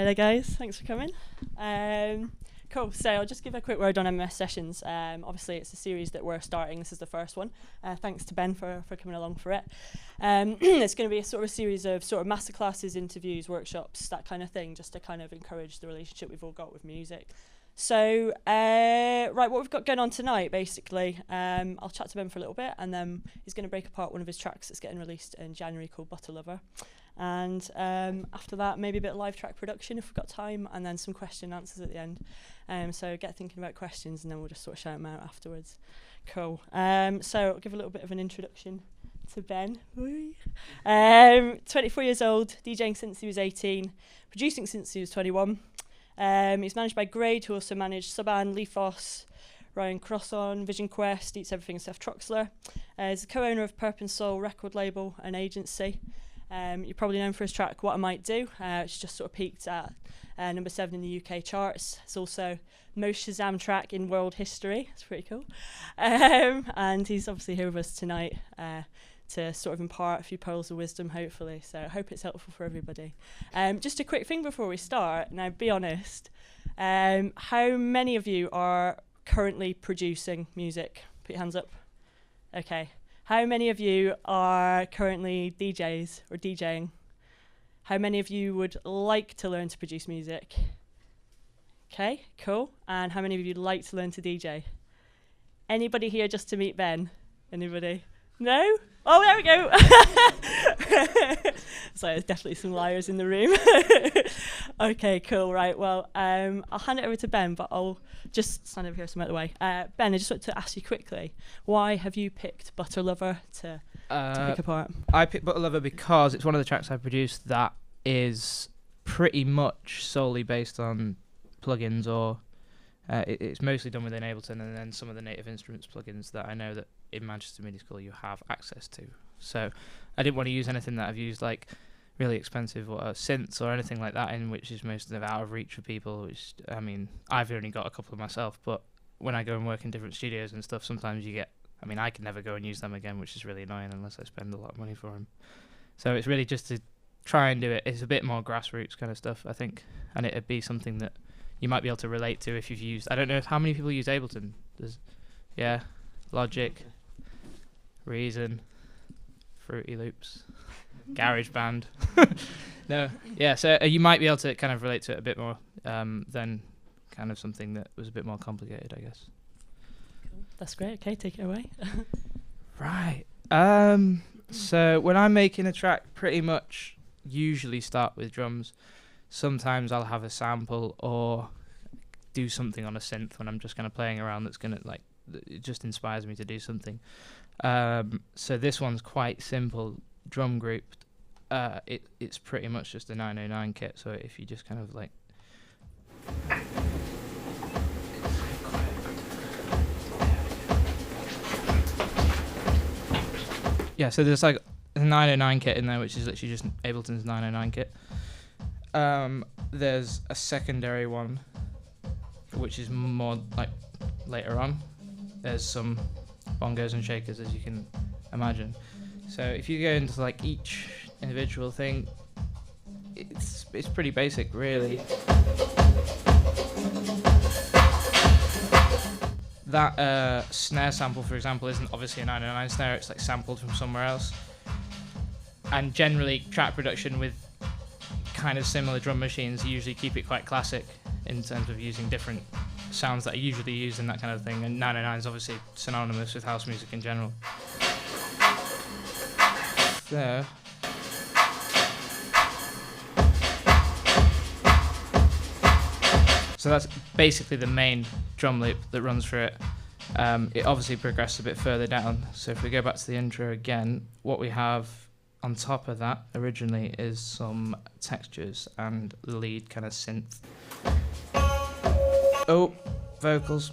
Hi there, guys. Thanks for coming. Cool. So I'll just give a quick word on MS Sessions. Obviously, it's a series that we're starting. This is the first one. Thanks to Ben for coming along for it. It's going to be a sort of a series of sort of masterclasses, interviews, workshops, that kind of thing, just to kind of encourage the relationship we've all got with music. So, right, what we've got going on tonight, basically, I'll chat to Ben for a little bit, and then he's going to break apart one of his tracks that's getting released in January called Butter Lover. And after that, maybe a bit of live track production if we've got time, and then some question and answers at the end. So get thinking about questions, and then we'll just sort of shout them out afterwards. Cool. So I'll give a little bit of an introduction to Ben. 24 years old, DJing since he was 18, producing since he was 21. He's managed by Grade, who also managed Suban, Lee Foss, Ryan Crosson, Visionquest, Eats Everything, and Seth Troxler. He's the co-owner of Purp&Soul record label and agency. You're probably known for his track What I Might Do, which just sort of peaked at number 7 in the UK charts. It's also Most Shazamed Track in world history. It's pretty cool. And he's obviously here with us tonight to sort of impart a few pearls of wisdom, hopefully. So I hope it's helpful for everybody. Just a quick thing before we start. Now, be honest. How many of you are currently producing music? Put your hands up. Okay. How many of you are currently DJs or DJing? How many of you would like to learn to produce music? Okay, cool. And how many of you would like to learn to DJ? Anybody here just to meet Ben? Anybody? No? Oh, there we go. So there's definitely some liars in the room. Okay, cool. Right. Well, I'll hand it over to Ben, but I'll just stand over here some other way. Ben, I just want to ask you quickly, why have you picked Butter Lover to pick apart? I picked Butter Lover because it's one of the tracks I produced that is pretty much solely based on plugins, or it's mostly done within Ableton, and then some of the Native Instruments plugins that I know that in Manchester MIDI School you have access to. So I didn't want to use anything that I've used like really expensive or synths or anything like that in, which is most of out of reach for people, which, I mean, I've only got a couple of myself, but when I go and work in different studios and stuff, sometimes you get, I mean, I can never go and use them again, which is really annoying unless I spend a lot of money for them. So it's really just to try and do it. It's a bit more grassroots kind of stuff, I think, and it'd be something that you might be able to relate to if you've used, I don't know how many people use Ableton. Yeah, Logic, Reason, Fruity Loops, GarageBand. No, yeah, so you might be able to kind of relate to it a bit more than kind of something that was a bit more complicated, I guess. Cool. That's great. Okay, take it away. Right. So when I'm making a track, pretty much usually start with drums. Sometimes I'll have a sample or do something on a synth when I'm just kind of playing around that's going to, like, it just inspires me to do something. So this one's quite simple, drum grouped. It's pretty much just a 909 kit, so if you just kind of like... Yeah, so there's like a 909 kit in there, which is literally just Ableton's 909 kit. There's a secondary one, which is more like later on. There's some bongos and shakers, as you can imagine. So if you go into like each individual thing, it's pretty basic, really. That snare sample, for example, isn't obviously a 909 snare. It's like sampled from somewhere else. And generally, track production with kind of similar drum machines usually keep it quite classic in terms of using different sounds that are usually used in that kind of thing, and 909 is obviously synonymous with house music in general. So that's basically the main drum loop that runs through it. It obviously progresses a bit further down, so if we go back to the intro again, what we have on top of that originally is some textures and the lead kind of synth. Oh, vocals.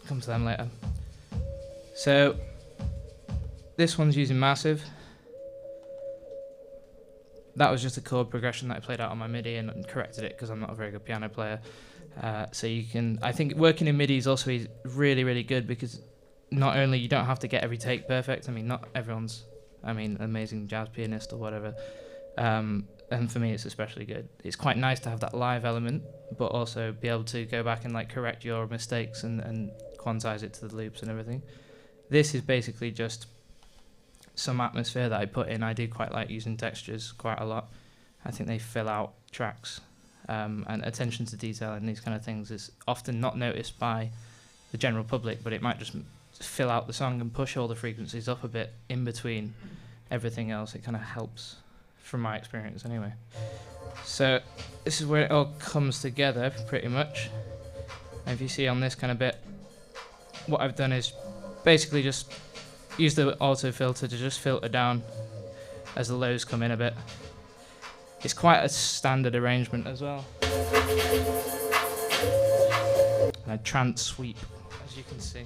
Come to them later. So this one's using Massive. That was just a chord progression that I played out on my MIDI and corrected it because I'm not a very good piano player. So you can, I think working in MIDI is also really, really good because not only you don't have to get every take perfect. I mean, not everyone's, amazing jazz pianist or whatever. and for me it's especially good. It's quite nice to have that live element, but also be able to go back and like correct your mistakes and quantize it to the loops and everything. This is basically just some atmosphere that I put in. I do quite like using textures quite a lot. I think they fill out tracks, and attention to detail and these kind of things is often not noticed by the general public, but it might just fill out the song and push all the frequencies up a bit in between everything else. It kind of helps, from my experience anyway. So this is where it all comes together pretty much. And if you see on this kind of bit, what I've done is basically just use the auto filter to just filter down as the lows come in a bit. It's quite a standard arrangement as well. And a trance sweep, as you can see.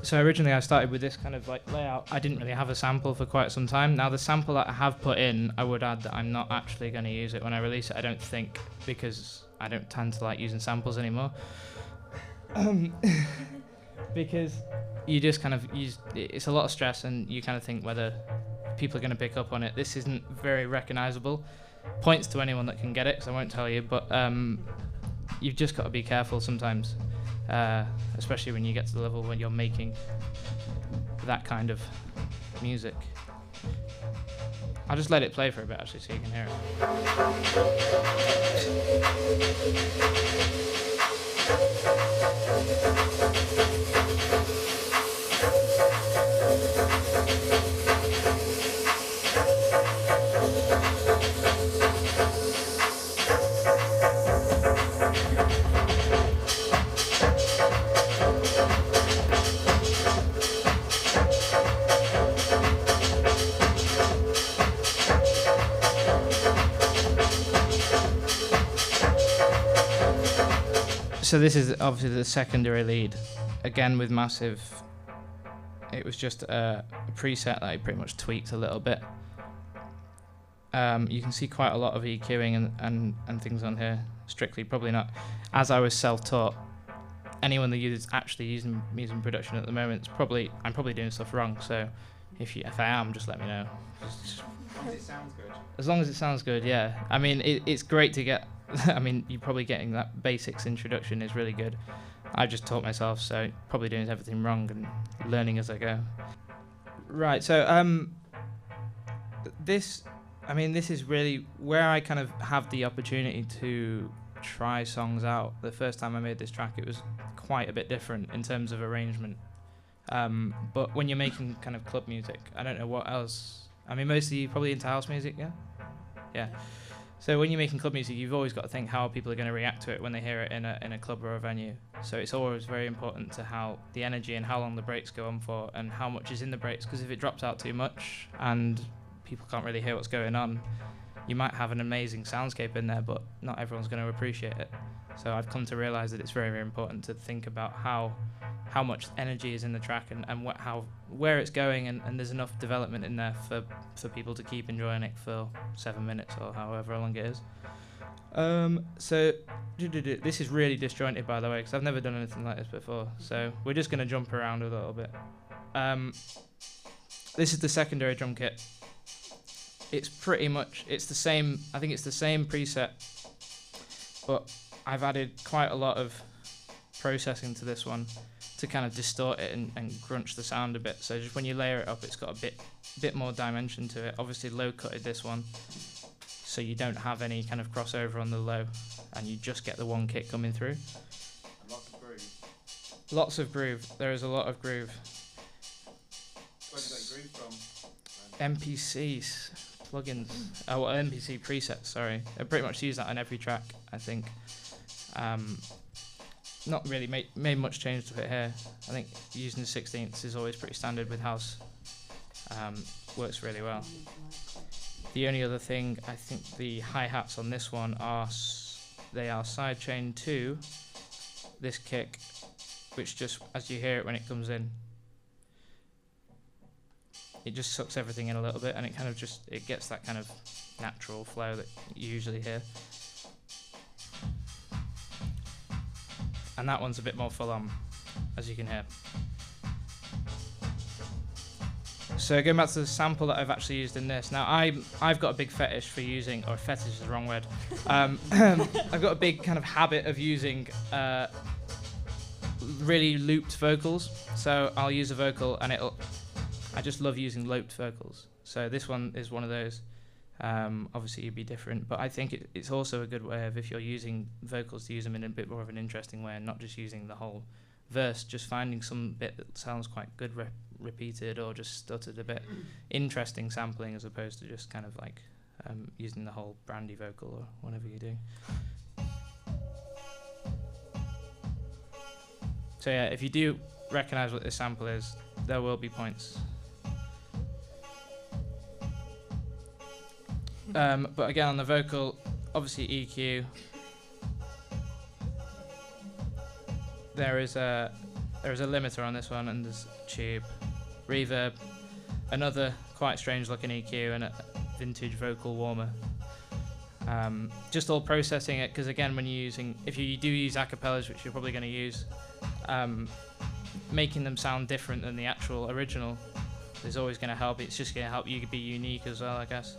So originally I started with this kind of like layout. I didn't really have a sample for quite some time. Now the sample that I have put in, I would add that I'm not actually going to use it when I release it, I don't think, because I don't tend to like using samples anymore. Because you just kind of use, it's a lot of stress and you kind of think whether people are going to pick up on it. This isn't very recognizable. Points to anyone that can get it, because I won't tell you, but you've just got to be careful sometimes. Especially when you get to the level when you're making that kind of music. I'll just let it play for a bit actually so you can hear So this is obviously the secondary lead, again with massive. It was just a preset that I pretty much tweaked a little bit. You can see quite a lot of EQing and things on here. Strictly, probably not. As I was self-taught, anyone that is actually using music production at the moment, I'm probably doing stuff wrong. So if I am, just let me know. As long as it sounds good. As long as it sounds good, yeah. I mean, it's great to get. I mean, you're probably getting that basics introduction is really good. I just taught myself, so probably doing everything wrong and learning as I go. Right, so this is really where I kind of have the opportunity to try songs out. The first time I made this track, it was quite a bit different in terms of arrangement. But when you're making kind of club music, I don't know what else. I mean, mostly probably into house music, yeah? Yeah. So when you're making club music, you've always got to think how people are going to react to it when they hear it in a club or a venue. So it's always very important to how the energy and how long the breaks go on for and how much is in the breaks, because if it drops out too much and people can't really hear what's going on, you might have an amazing soundscape in there, but not everyone's going to appreciate it. So I've come to realize that it's very, very important to think about how much energy is in the track and where it's going, and there's enough development in there for people to keep enjoying it for 7 minutes or however long it is. So this is really disjointed, by the way, because I've never done anything like this before. So we're just going to jump around a little bit. This is the secondary drum kit. It's the same. I think it's the same preset, but I've added quite a lot of processing to this one to kind of distort it and crunch the sound a bit. So just when you layer it up, it's got a bit more dimension to it. Obviously low cutted this one, so you don't have any kind of crossover on the low, and you just get the one kick coming through. And lots of groove. Lots of groove. There is a lot of groove. Where did you get groove from? MPCs, plugins. Oh, well, MPC presets, sorry. I pretty much use that on every track, I think. Not really made much change to it here. I think using the 16ths is always pretty standard with house. Works really well. The only other thing, I think the hi-hats on this one they are sidechained to this kick, which just, as you hear it when it comes in, it just sucks everything in a little bit, and it kind of it gets that kind of natural flow that you usually hear. And that one's a bit more full on, as you can hear. So going back to the sample that I've actually used in this. Now I've got a big fetish for using, or fetish is the wrong word. I've got a big kind of habit of using really looped vocals. So I'll use a vocal and I just love using looped vocals. So this one is one of those. Obviously you'd be different, but I think it's also a good way of, if you're using vocals, to use them in a bit more of an interesting way and not just using the whole verse, just finding some bit that sounds quite good repeated or just stuttered a bit, interesting sampling, as opposed to just kind of like using the whole brandy vocal or whatever you do. So yeah, if you do recognize what this sample is, there will be points. But again, on the vocal, obviously EQ. There is a limiter on this one, and there's tube, reverb, another quite strange looking EQ, and a vintage vocal warmer. Just all processing it, because again, when you're using, if you do use acapellas, which you're probably going to use, making them sound different than the actual original is always going to help. It's just going to help you be unique as well, I guess.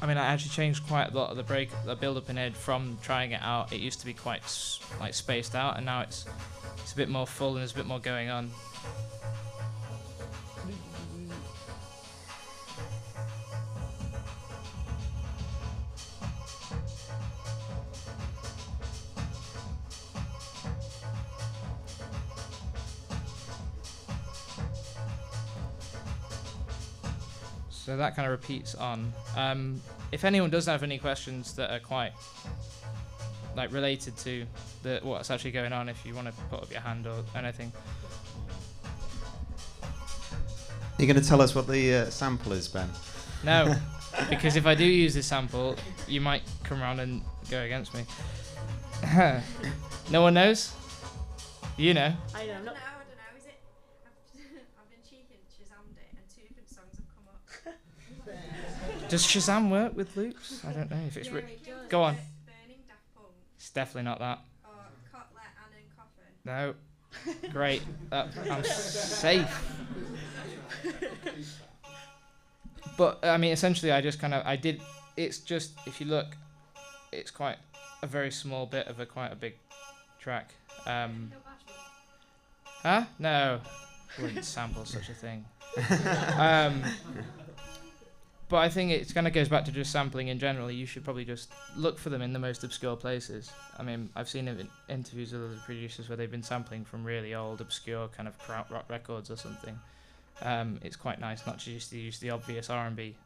I mean, I actually changed quite a lot of the build-up in Ed from trying it out. It used to be quite like spaced out, and now it's a bit more full and there's a bit more going on. So that kind of repeats on. If anyone does have any questions that are quite like related to what's actually going on, if you want to put up your hand or anything. Are you going to tell us what the sample is, Ben? No, because if I do use this sample, you might come around and go against me. No one knows? You know. I know. I don't know. Is it? I've been cheeking, Shazammed it, and two different songs have come up. Does Shazam work with loops? I don't know if it's. Yeah, it does. Go on. Burning Daft Punk. It's definitely not that. Or Cotlet and Coffin. No. Great. I'm safe. But I mean, essentially, it's just, if you look, it's quite a very small bit of quite a big track. Huh? No. Wouldn't sample such a thing. But I think it kind of goes back to just sampling in general. You should probably just look for them in the most obscure places. I mean, I've seen interviews with other producers where they've been sampling from really old, obscure kind of krautrock rock records or something. It's quite nice not to just use the obvious R&B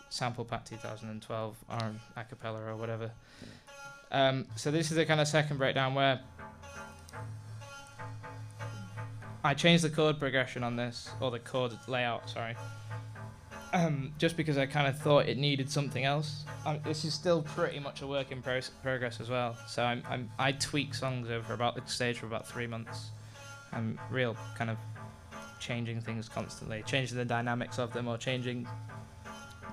sample pack 2012 a cappella or whatever. So this is the kind of second breakdown where I changed the chord progression on this, or the chord layout, sorry. Just because I kind of thought it needed something else. This is still pretty much a work in progress as well. So I tweak songs over about the stage for about 3 months. I'm real kind of changing things constantly, changing the dynamics of them, or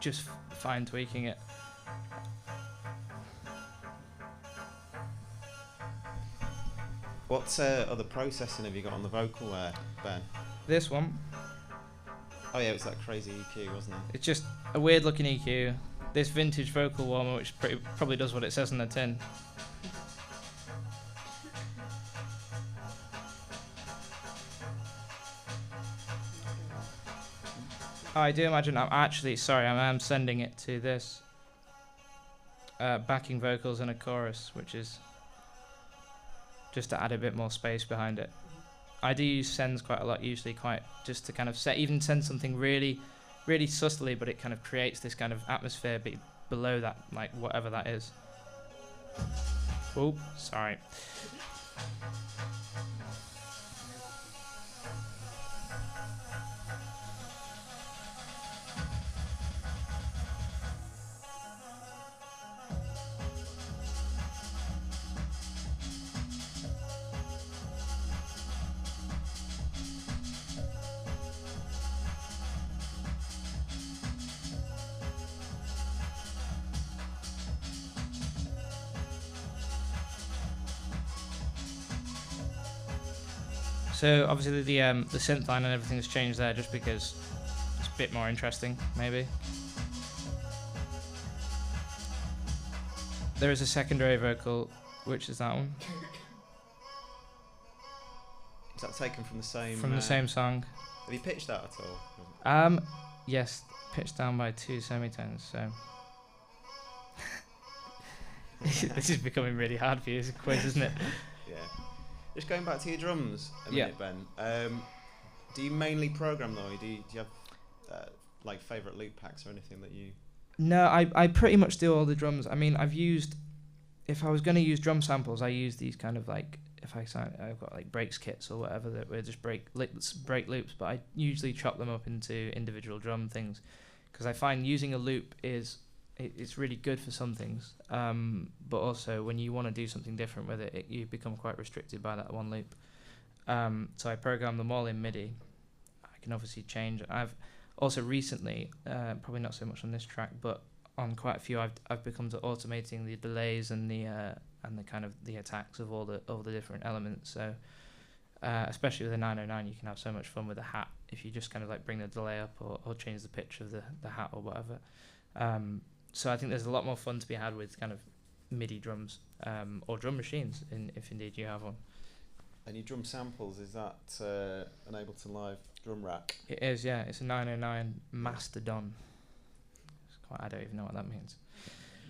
just fine tweaking it. What other processing have you got on the vocal there, Ben? This one. Oh yeah, it's that crazy EQ, wasn't it? It's just a weird looking EQ. This vintage vocal warmer, which probably does what it says on the tin. I do imagine I'm actually, sorry, I'm sending it to this backing vocals and a chorus, which is just to add a bit more space behind it. I do use sends quite a lot, usually quite just to kind of even send something really, really subtly, but it kind of creates this kind of atmosphere below that, like whatever that is. Oh, sorry. So obviously the synth line and everything's changed there just because it's a bit more interesting, maybe. There is a secondary vocal, which is that one. Is that taken from the same? From the same song. Have you pitched that at all? Yes, pitched down by 2 semitones. So this is becoming really hard for you as a quiz, isn't it? Yeah. Just going back to your drums a minute, Ben. Do you mainly program though? Do you have like favourite loop packs or anything that you? No, I pretty much do all the drums. I mean, if I was going to use drum samples, I use these kind of like, I've got like breaks kits or whatever that were just break loops, but I usually chop them up into individual drum things, because I find using a loop it's really good for some things, but also when you want to do something different with it, you become quite restricted by that one loop. So I program them all in MIDI. I can obviously change. I've also recently, probably not so much on this track, but on quite a few, I've become to automating the delays and the kind of the attacks of all the different elements. So especially with the 909, you can have so much fun with the hat if you just kind of like bring the delay up or change the pitch of the hat or whatever. So I think there's a lot more fun to be had with kind of MIDI drums or drum machines, if indeed you have one. And your drum samples, is that an Ableton Live drum rack? It is, yeah. It's a 909 Mastodon. I don't even know what that means.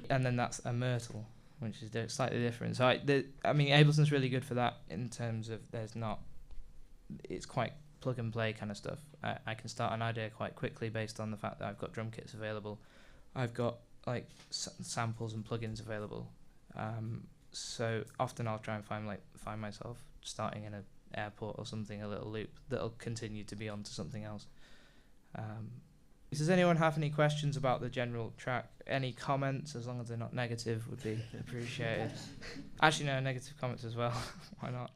And then that's a Myrtle, which is slightly different. So I mean, Ableton's really good for that in terms of it's quite plug and play kind of stuff. I can start an idea quite quickly based on the fact that I've got drum kits available. I've got like samples and plugins available. So often I'll try and find myself starting in an airport or something, a little loop that'll continue to be onto something else. Does anyone have any questions about the general track? Any comments, as long as they're not negative, would be appreciated. Actually, no, negative comments as well. Why not?